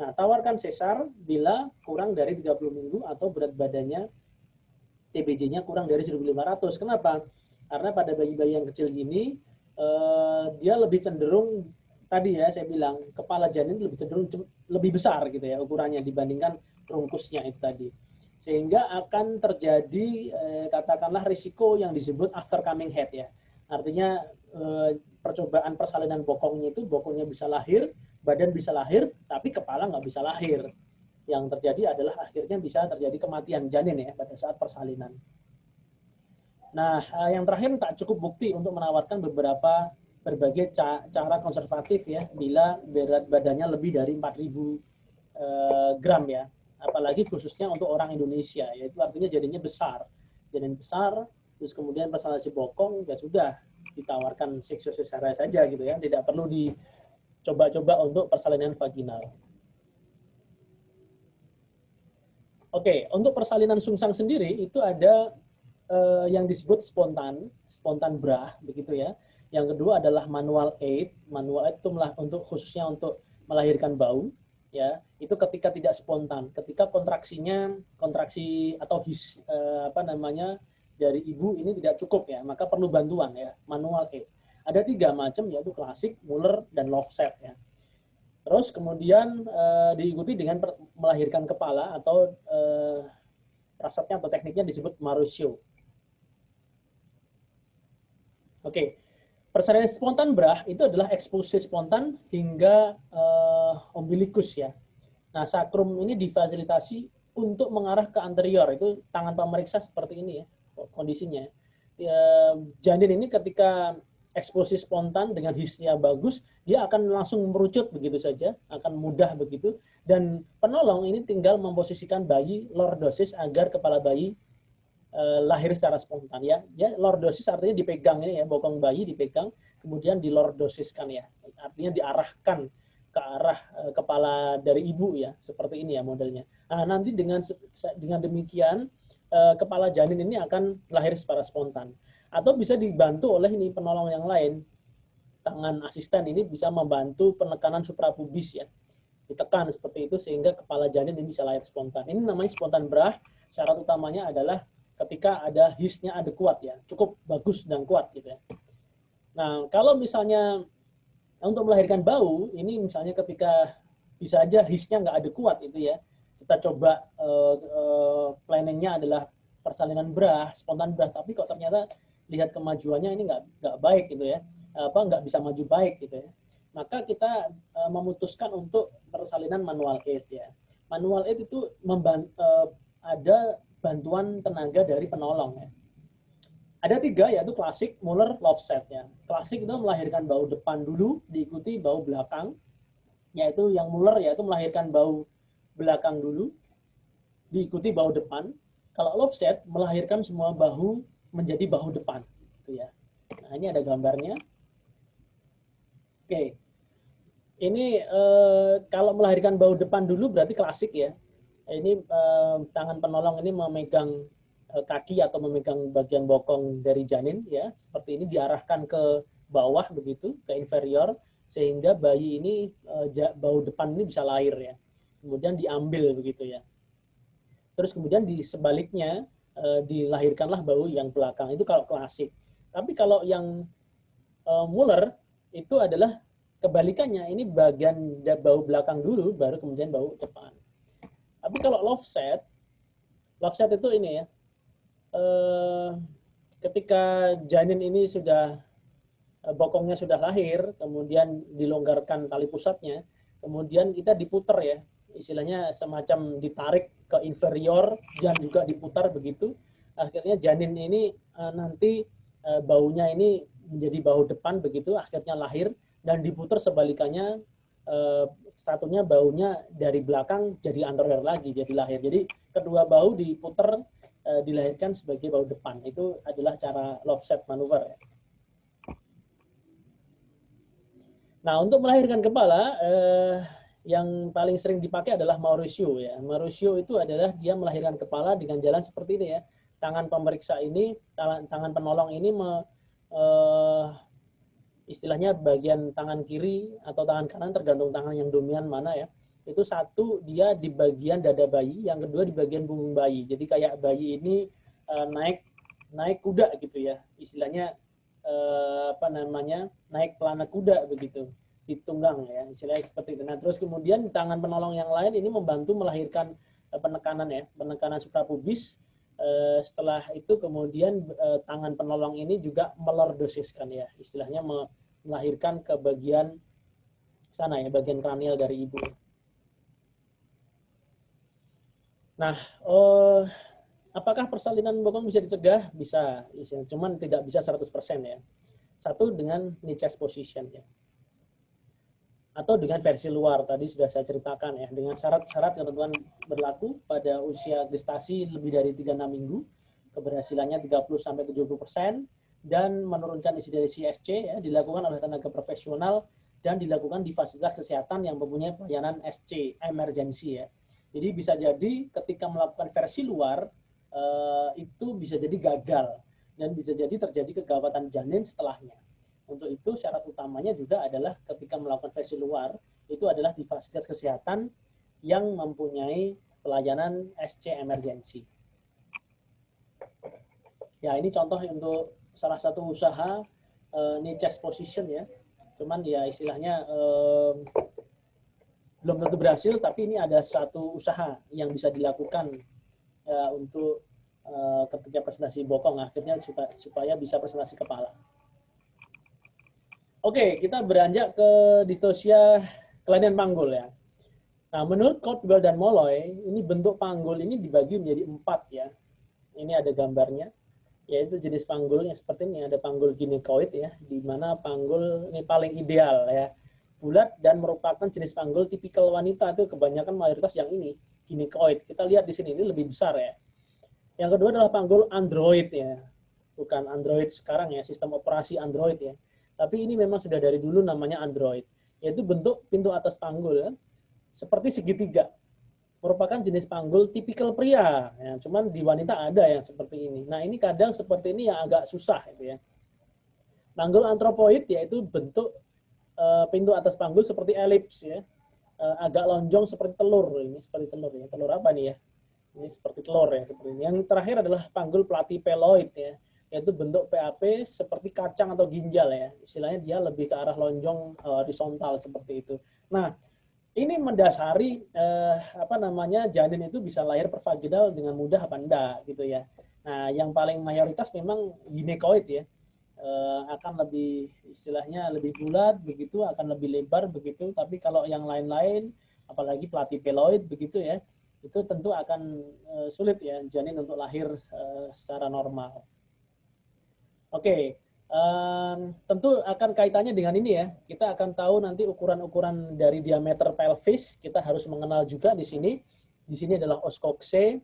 Nah, tawarkan sesar bila kurang dari 30 minggu atau berat badannya TBJ-nya kurang dari 1.500. Kenapa? Karena pada bayi-bayi yang kecil gini dia lebih cenderung tadi ya saya bilang kepala janin lebih cenderung lebih besar gitu ya ukurannya dibandingkan rungkusnya itu tadi, sehingga akan terjadi katakanlah risiko yang disebut after coming head ya, artinya percobaan persalinan bokongnya itu bokongnya bisa lahir, badan bisa lahir tapi kepala nggak bisa lahir. Yang terjadi adalah akhirnya bisa terjadi kematian janin ya pada saat persalinan. Nah, yang terakhir tak cukup bukti untuk menawarkan berbagai cara konservatif ya bila berat badannya lebih dari 4.000 gram ya. Apalagi khususnya untuk orang Indonesia, yaitu artinya janinnya besar. Janin besar, terus kemudian persalinan bokong, ya sudah ditawarkan seksio-sesarea saja gitu ya. Tidak perlu dicoba-coba untuk persalinan vaginal. Oke, untuk persalinan sungsang sendiri itu ada yang disebut spontan BRAH begitu ya. Yang kedua adalah manual aid. Manual aid itu untuk khususnya untuk melahirkan bau ya. Itu ketika tidak spontan, ketika kontraksi atau dari ibu ini tidak cukup ya, maka perlu bantuan ya, manual aid. Ada 3 macam, yaitu klasik, Muller, dan Lofset ya. Terus kemudian diikuti dengan melahirkan kepala atau prasatnya atau tekniknya disebut Marusio. Oke, persalinan spontan BRAH itu adalah eksposisi spontan hingga umbilikus ya. Nah, sakrum ini difasilitasi untuk mengarah ke anterior, itu tangan pemeriksa seperti ini ya kondisinya. Janin ini ketika eksposisi spontan dengan hisnya bagus, dia akan langsung merucut begitu saja, akan mudah begitu. Dan penolong ini tinggal memposisikan bayi lordosis agar kepala bayi lahir secara spontan ya. Ya, lordosis artinya dipegang ini ya, bokong bayi dipegang, kemudian dilordosiskan ya. Artinya diarahkan ke arah kepala dari ibu ya, seperti ini ya modelnya. Nah, nanti dengan demikian kepala janin ini akan lahir secara spontan. Atau bisa dibantu oleh ini penolong yang lain. Tangan asisten ini bisa membantu penekanan suprapubis ya. Ditekan seperti itu sehingga kepala janin ini bisa lahir spontan. Ini namanya spontan BRAH. Syarat utamanya adalah ketika ada hisnya adekuat ya, cukup bagus dan kuat gitu ya. Nah, kalau misalnya untuk melahirkan bau, ini misalnya ketika bisa aja hisnya nggak adekuat itu ya, kita coba planningnya adalah persalinan BRAH, spontan BRAH, tapi kok ternyata lihat kemajuannya ini nggak baik gitu ya, nggak bisa maju baik gitu ya. Maka kita memutuskan untuk persalinan manual aid ya. Manual aid itu ada bantuan tenaga dari penolong ya. Ada 3 yaitu klasik, Muller, Lofset ya. Klasik itu melahirkan bau depan dulu, diikuti bau belakang, yaitu yang Muller yaitu melahirkan bau belakang dulu, diikuti bau depan. Kalau Lofset melahirkan semua bahu menjadi bahu depan, gitu ya. Nah, ini ada gambarnya. Oke, ini kalau melahirkan bau depan dulu berarti klasik ya. Ini tangan penolong ini memegang kaki atau memegang bagian bokong dari janin ya, seperti ini diarahkan ke bawah begitu, ke inferior, sehingga bayi ini bau depan ini bisa lahir ya. Kemudian diambil begitu ya. Terus kemudian di sebaliknya dilahirkanlah bau yang belakang, itu kalau klasik. Tapi kalau yang Muller itu adalah kebalikannya, ini bagian bau belakang dulu baru kemudian bau depan. Tapi kalau Lofset itu ini ya, ketika janin ini sudah bokongnya sudah lahir, kemudian dilonggarkan tali pusatnya, kemudian kita diputar ya, istilahnya semacam ditarik ke inferior dan juga diputar begitu. Akhirnya janin ini nanti baunya ini menjadi bau depan begitu, akhirnya lahir, dan diputar sebalikannya satunya baunya dari belakang jadi anterior lagi, jadi lahir. Jadi kedua bau diputar dilahirkan sebagai bau depan. Itu adalah cara Lofset maneuver ya. Nah, untuk melahirkan kepala yang paling sering dipakai adalah Marusio ya. Marusio itu adalah dia melahirkan kepala dengan jalan seperti ini ya. Tangan pemeriksa ini, tangan penolong ini istilahnya bagian tangan kiri atau tangan kanan tergantung tangan yang dominan mana ya. Itu satu dia di bagian dada bayi, yang kedua di bagian punggung bayi. Jadi kayak bayi ini naik kuda gitu ya. Istilahnya naik pelana kuda begitu, ditunggang ya, istilahnya seperti itu. Nah, terus kemudian tangan penolong yang lain ini membantu melahirkan penekanan suprapubis. Setelah itu kemudian tangan penolong ini juga melordosiskan ya, istilahnya melahirkan ke bagian sana ya, bagian kranial dari ibu. Nah, apakah persalinan bokong bisa dicegah? Bisa, cuman tidak bisa 100% ya. Satu dengan knee chest position ya. Atau dengan versi luar, tadi sudah saya ceritakan ya, dengan syarat-syarat ketentuan berlaku pada usia gestasi lebih dari 36 minggu, keberhasilannya 30-70%, dan menurunkan insidensi SC ya, dilakukan oleh tenaga profesional dan dilakukan di fasilitas kesehatan yang mempunyai pelayanan SC, emergency ya. Jadi bisa jadi ketika melakukan versi luar, itu bisa jadi gagal dan bisa jadi terjadi kegawatan janin setelahnya. Untuk itu syarat utamanya juga adalah ketika melakukan versi luar itu adalah di fasilitas kesehatan yang mempunyai pelayanan SC emergency. Ya, ini contoh untuk salah satu usaha ini chest position ya. Cuman ya istilahnya belum tentu berhasil, tapi ini ada satu usaha yang bisa dilakukan untuk ketika presentasi bokong akhirnya supaya bisa presentasi kepala. Oke, kita beranjak ke distosia kelainan panggul ya. Nah, menurut Caldwell dan Molloy, ini bentuk panggul ini dibagi menjadi 4 ya. Ini ada gambarnya, yaitu jenis panggul yang seperti ini. Ada panggul ginecoid ya, di mana panggul ini paling ideal ya. Bulat dan merupakan jenis panggul tipikal wanita, itu kebanyakan mayoritas yang ini, ginecoid. Kita lihat di sini, ini lebih besar ya. Yang kedua adalah panggul android ya. Bukan android sekarang ya, sistem operasi android ya. Tapi ini memang sudah dari dulu namanya android, yaitu bentuk pintu atas panggul ya, seperti segitiga. Merupakan jenis panggul tipikal pria, ya. Cuman di wanita ada yang seperti ini. Nah ini kadang seperti ini yang agak susah gitu ya. Panggul antropoid yaitu bentuk pintu atas panggul seperti elips ya, agak lonjong seperti telur. Ini seperti telur ya. Telur apa nih ya? Ini seperti telur ya. Seperti ini. Yang terakhir adalah panggul platypeloid ya, yaitu bentuk PAP seperti kacang atau ginjal ya. Istilahnya dia lebih ke arah lonjong horizontal seperti itu. Nah, ini mendasari janin itu bisa lahir pervaginal dengan mudah apa enggak gitu ya. Nah, yang paling mayoritas memang ginecoid ya. Akan lebih istilahnya lebih bulat begitu, akan lebih lebar begitu, tapi kalau yang lain-lain apalagi platypeloid begitu ya, itu tentu akan sulit ya janin untuk lahir secara normal. Oke, tentu akan kaitannya dengan ini ya. Kita akan tahu nanti ukuran-ukuran dari diameter pelvis. Kita harus mengenal juga di sini. Di sini adalah os coxae.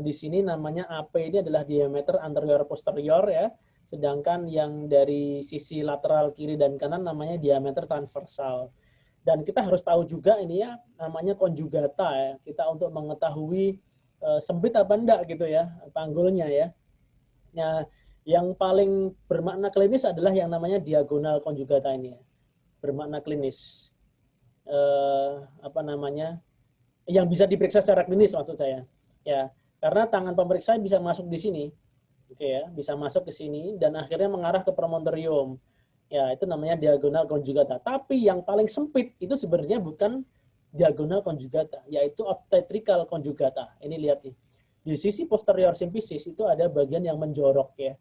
Di sini namanya AP ini adalah diameter anterior posterior ya. Sedangkan yang dari sisi lateral kiri dan kanan namanya diameter transversal. Dan kita harus tahu juga ini ya, namanya konjugata ya. Kita untuk mengetahui sempit apa enggak gitu ya panggulnya ya. Nah, yang paling bermakna klinis adalah yang namanya diagonal konjugata ini ya. Bermakna klinis. Yang bisa diperiksa secara klinis maksud saya. Ya, karena tangan pemeriksa bisa masuk di sini. Oke ya, bisa masuk ke sini dan akhirnya mengarah ke promontorium. Ya, itu namanya diagonal konjugata. Tapi yang paling sempit itu sebenarnya bukan diagonal konjugata, yaitu obstetrical konjugata. Ini lihat nih. Di sisi posterior simfisis itu ada bagian yang menjorok ya.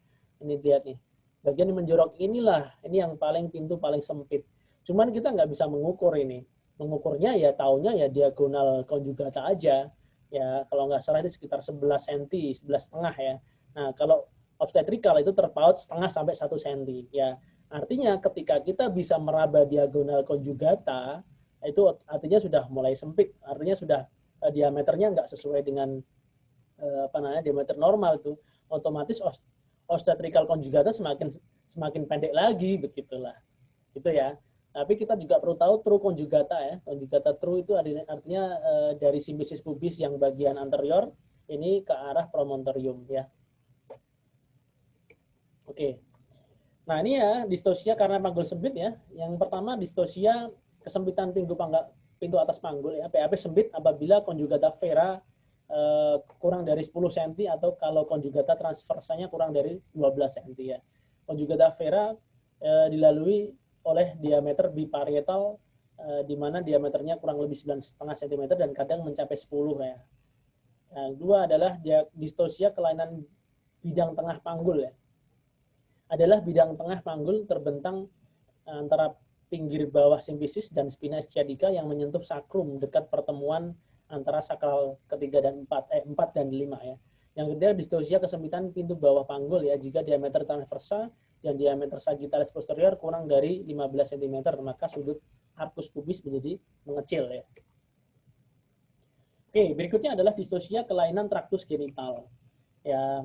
Ini lihat nih, bagian yang menjorok inilah, ini yang paling pintu paling sempit. Cuman kita nggak bisa mengukur ini. Mengukurnya ya taunya ya diagonal konjugata aja. Ya kalau nggak salah itu sekitar 11 cm, 11,5 ya. Nah kalau obstetrikal itu terpaut setengah sampai 1 cm. Ya artinya ketika kita bisa meraba diagonal konjugata, itu artinya sudah mulai sempit. Artinya sudah diameternya nggak sesuai dengan diameter normal itu. Otomatis obstetrical konjugata semakin pendek lagi begitulah. Gitu ya. Tapi kita juga perlu tahu true konjugata ya. Konjugata true itu artinya dari simfisis pubis yang bagian anterior ini ke arah promontorium ya. Oke. Nah, ini ya distosia karena panggul sempit ya. Yang pertama distosia kesempitan pintu atas panggul ya. PAP sempit apabila konjugata vera kurang dari 10 cm atau kalau konjugata transversanya kurang dari 12 cm ya. Konjugata vera dilalui oleh diameter biparietal di mana diameternya kurang lebih 9,5 cm dan kadang mencapai 10 ya. Yang kedua adalah distosia kelainan bidang tengah panggul ya. Adalah bidang tengah panggul terbentang antara pinggir bawah simfisis dan spina ischiadica yang menyentuh sakrum dekat pertemuan antara sakral ketiga dan 4 dan 5 ya. Yang ketiga distosia kesempitan pintu bawah panggul ya jika diameter transversa dan diameter sagittalis posterior kurang dari 15 cm maka sudut arcus pubis menjadi mengecil ya. Oke, berikutnya adalah distosia kelainan traktus genital. Ya,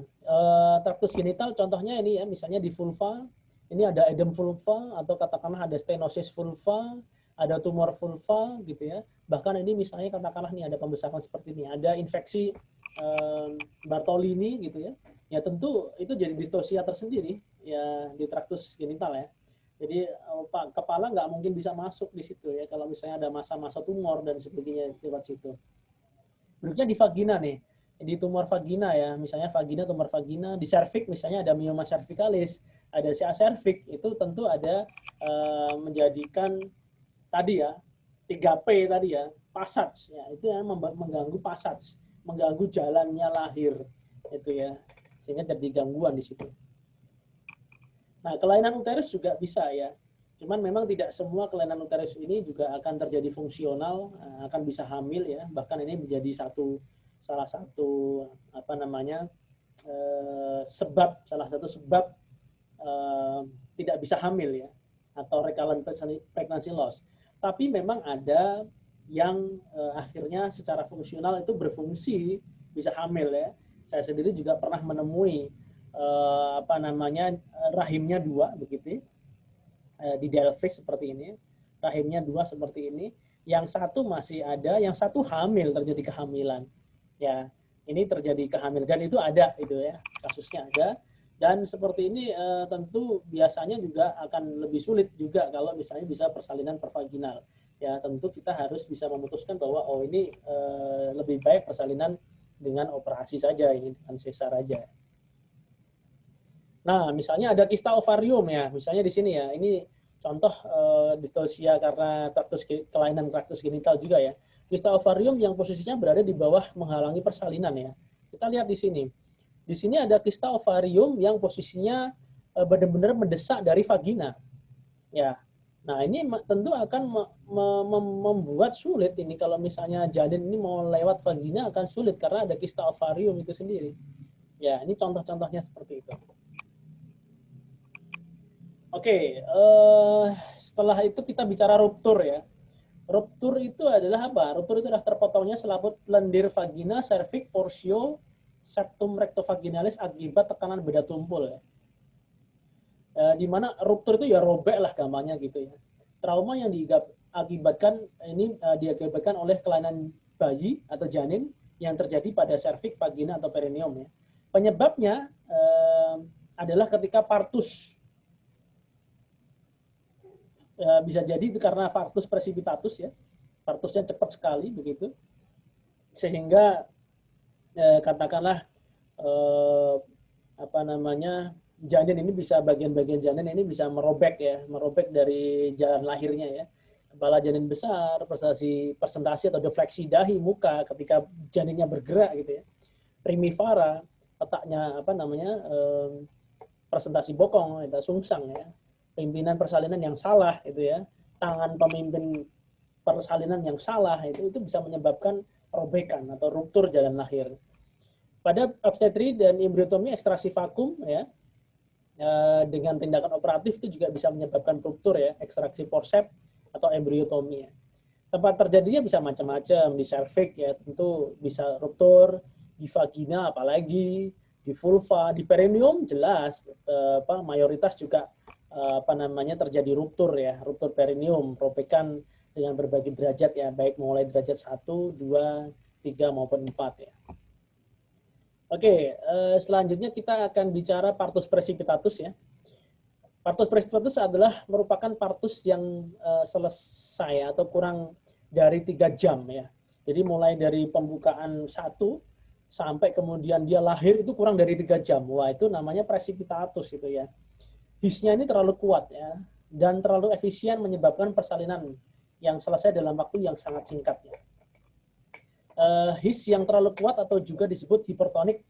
traktus genital contohnya ini ya, misalnya di vulva, ini ada edem vulva atau katakanlah ada stenosis vulva, ada tumor vulva gitu ya. Bahkan ini misalnya katakanlah nih ada pembesaran seperti ini, ada infeksi Bartolini gitu ya. Ya tentu itu jadi distosia tersendiri ya di traktus genital ya. Jadi kepala nggak mungkin bisa masuk di situ ya kalau misalnya ada masa-masa tumor dan sebagainya lewat situ. Berikutnya di vagina nih. Di tumor vagina ya, misalnya vagina, tumor vagina, di serviks misalnya ada myoma cervicalis, ada si aservik, itu tentu ada menjadikan tadi ya 3P tadi ya, passage ya, itu yang mengganggu passage, mengganggu jalannya lahir itu ya, sehingga jadi gangguan di situ. Nah, kelainan uterus juga bisa ya. Cuman memang tidak semua kelainan uterus ini juga akan terjadi fungsional, akan bisa hamil ya. Bahkan ini menjadi salah satu apa namanya salah satu sebab tidak bisa hamil ya, atau recurrent pregnancy loss. Tapi memang ada yang akhirnya secara fungsional itu berfungsi bisa hamil ya. Saya sendiri juga pernah menemui rahimnya 2 begitu di Delphi seperti ini, rahimnya 2 seperti ini, yang satu masih ada, yang satu hamil, terjadi kehamilan ya. Ini terjadi kehamilan dan itu ada itu ya, kasusnya ada. Dan seperti ini tentu biasanya juga akan lebih sulit juga kalau misalnya bisa persalinan pervaginal ya. Tentu kita harus bisa memutuskan bahwa oh ini lebih baik persalinan dengan operasi saja, ini dengan sesar aja. Nah, misalnya ada kista ovarium ya, misalnya di sini ya, ini contoh distosia karena kelainan traktus genital juga ya. Kista ovarium yang posisinya berada di bawah menghalangi persalinan ya. Kita lihat di sini. Di sini ada kista ovarium yang posisinya benar-benar mendesak dari vagina. Ya. Nah, ini tentu akan membuat sulit ini kalau misalnya janin ini mau lewat vagina akan sulit karena ada kista ovarium itu sendiri. Ya, ini contoh-contohnya seperti itu. Oke, setelah itu kita bicara ruptur ya. Ruptur itu adalah apa? Ruptur itu adalah terpotongnya selaput lendir vagina, serviks, porsio, septum rectovaginalis akibat tekanan beda tumpul ya. Di mana ruptur itu ya robek lah gampangnya gitu ya. Trauma yang diakibatkan diakibatkan oleh kelainan bayi atau janin yang terjadi pada serviks, vagina atau perineum ya. Penyebabnya adalah ketika partus. Bisa jadi itu karena partus precipitatus ya, partusnya cepat sekali begitu, sehingga katakanlah janin ini bisa bagian-bagian janin ini bisa merobek dari jalan lahirnya ya. Kepala janin besar, presentasi atau defleksi dahi muka ketika janinnya bergerak gitu ya. Primivara, letaknya presentasi bokong, itu sungsang ya. Pimpinan persalinan yang salah itu ya, tangan pemimpin persalinan yang salah itu bisa menyebabkan robekan atau ruptur jalan lahir. Pada obstetri dan embriotomi ekstraksi vakum ya, dengan tindakan operatif itu juga bisa menyebabkan ruptur ya, ekstraksi forceps atau embriotomi ya. Tempat terjadinya bisa macam-macam, di serviks ya tentu bisa ruptur, di vagina apalagi, di vulva, di perineum jelas mayoritas juga terjadi ruptur ya, ruptur perineum, robekan dengan berbagai derajat ya, baik mulai derajat 1, 2, 3 maupun 4 ya. Oke, selanjutnya kita akan bicara partus precipitatus ya. Partus precipitatus adalah merupakan partus yang selesai atau kurang dari 3 jam ya. Jadi mulai dari pembukaan 1 sampai kemudian dia lahir itu kurang dari 3 jam. Wah, itu namanya precipitatus itu ya. Hisnya ini terlalu kuat ya, dan terlalu efisien menyebabkan persalinan yang selesai dalam waktu yang sangat singkat ya. His yang terlalu kuat atau juga disebut hypertonic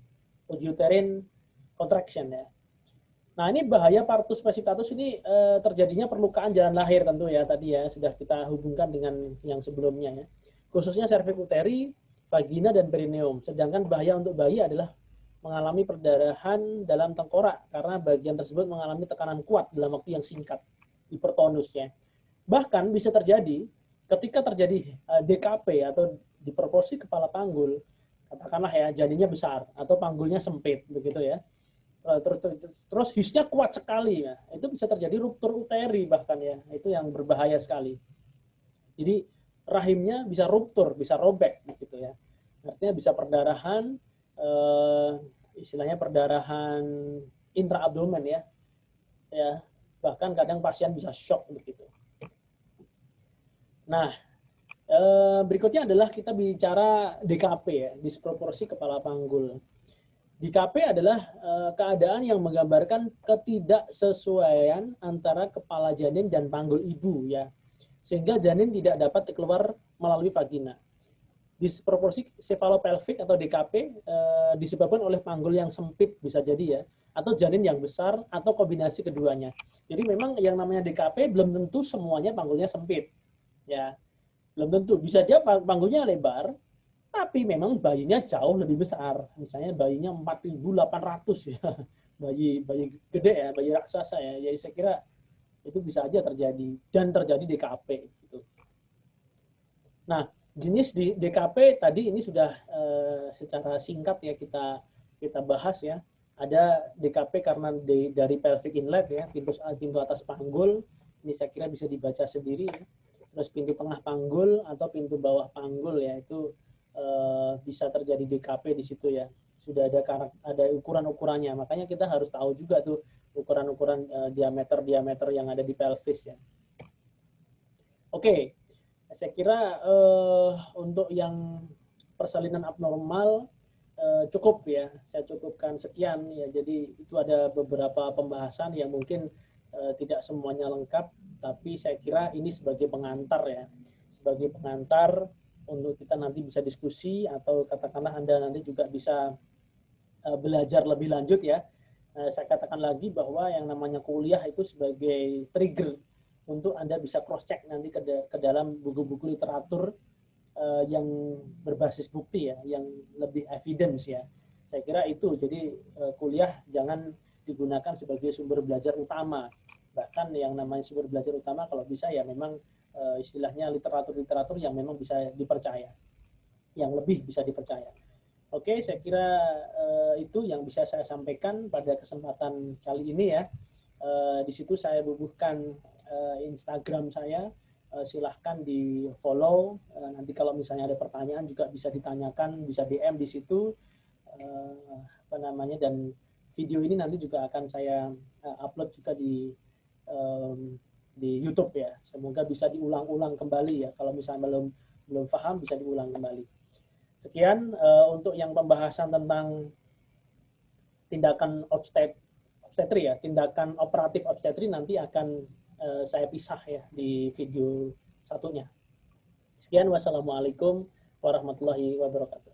uterine contraction ya. Nah, ini bahaya partus precipitatus ini terjadinya perlukaan jalan lahir tentu ya, tadi ya sudah kita hubungkan dengan yang sebelumnya ya. Khususnya cervix uteri, vagina dan perineum. Sedangkan bahaya untuk bayi adalah mengalami perdarahan dalam tengkorak karena bagian tersebut mengalami tekanan kuat dalam waktu yang singkat, hipertonusnya. Bahkan bisa terjadi ketika terjadi DKP atau diproporsi kepala panggul, katakanlah ya janinnya besar atau panggulnya sempit begitu ya. Terus hisnya kuat sekali ya. Itu bisa terjadi ruptur uteri bahkan ya. Itu yang berbahaya sekali. Jadi rahimnya bisa ruptur, bisa robek begitu ya. Artinya bisa perdarahan, istilahnya perdarahan intraabdomen ya, bahkan kadang pasien bisa shock begitu. Nah, berikutnya adalah kita bicara DKP ya, disproporsi kepala panggul. DKP adalah keadaan yang menggambarkan ketidaksesuaian antara kepala janin dan panggul ibu ya, sehingga janin tidak dapat keluar melalui vagina. Disproporsi cephalopelvic atau DKP disebabkan oleh panggul yang sempit bisa jadi ya, atau janin yang besar atau kombinasi keduanya. Jadi memang yang namanya DKP belum tentu semuanya panggulnya sempit ya, belum tentu. Bisa aja panggulnya lebar tapi memang bayinya jauh lebih besar. Misalnya bayinya 4.800 ya. Bayi gede ya, bayi raksasa ya. Jadi saya kira itu bisa aja terjadi dan terjadi DKP gitu. Nah, jenis di DKP tadi ini sudah secara singkat ya kita bahas ya. Ada DKP karena dari pelvic inlet ya, pintu atas panggul. Ini saya kira bisa dibaca sendiri ya. Terus pintu tengah panggul atau pintu bawah panggul ya, itu bisa terjadi DKP di situ ya. Sudah ada ukuran-ukurannya. Makanya kita harus tahu juga tuh ukuran-ukuran diameter yang ada di pelvis ya. Oke. Saya kira untuk yang persalinan abnormal cukup ya. Saya cukupkan sekian ya. Jadi itu ada beberapa pembahasan yang mungkin tidak semuanya lengkap, tapi saya kira ini sebagai pengantar ya. Sebagai pengantar untuk kita nanti bisa diskusi, atau katakanlah Anda nanti juga bisa belajar lebih lanjut ya. Saya katakan lagi bahwa yang namanya kuliah itu sebagai trigger untuk Anda bisa cross-check nanti ke dalam buku-buku literatur yang berbasis bukti ya, yang lebih evidence ya. Saya kira itu, jadi kuliah jangan digunakan sebagai sumber belajar utama. Bahkan yang namanya sumber belajar utama kalau bisa ya memang istilahnya literatur-literatur yang memang bisa dipercaya, yang lebih bisa dipercaya. Oke, saya kira itu yang bisa saya sampaikan pada kesempatan kali ini ya. Di situ saya bubuhkan Instagram saya, silahkan di follow. Nanti kalau misalnya ada pertanyaan juga bisa ditanyakan, bisa DM di situ, dan video ini nanti juga akan saya upload juga di YouTube ya. Semoga bisa diulang-ulang kembali ya. Kalau misalnya belum paham bisa diulang kembali. Sekian untuk yang pembahasan tentang tindakan obstetri ya, tindakan operatif obstetri nanti akan saya pisah ya di video satunya. Sekian, wassalamualaikum warahmatullahi wabarakatuh.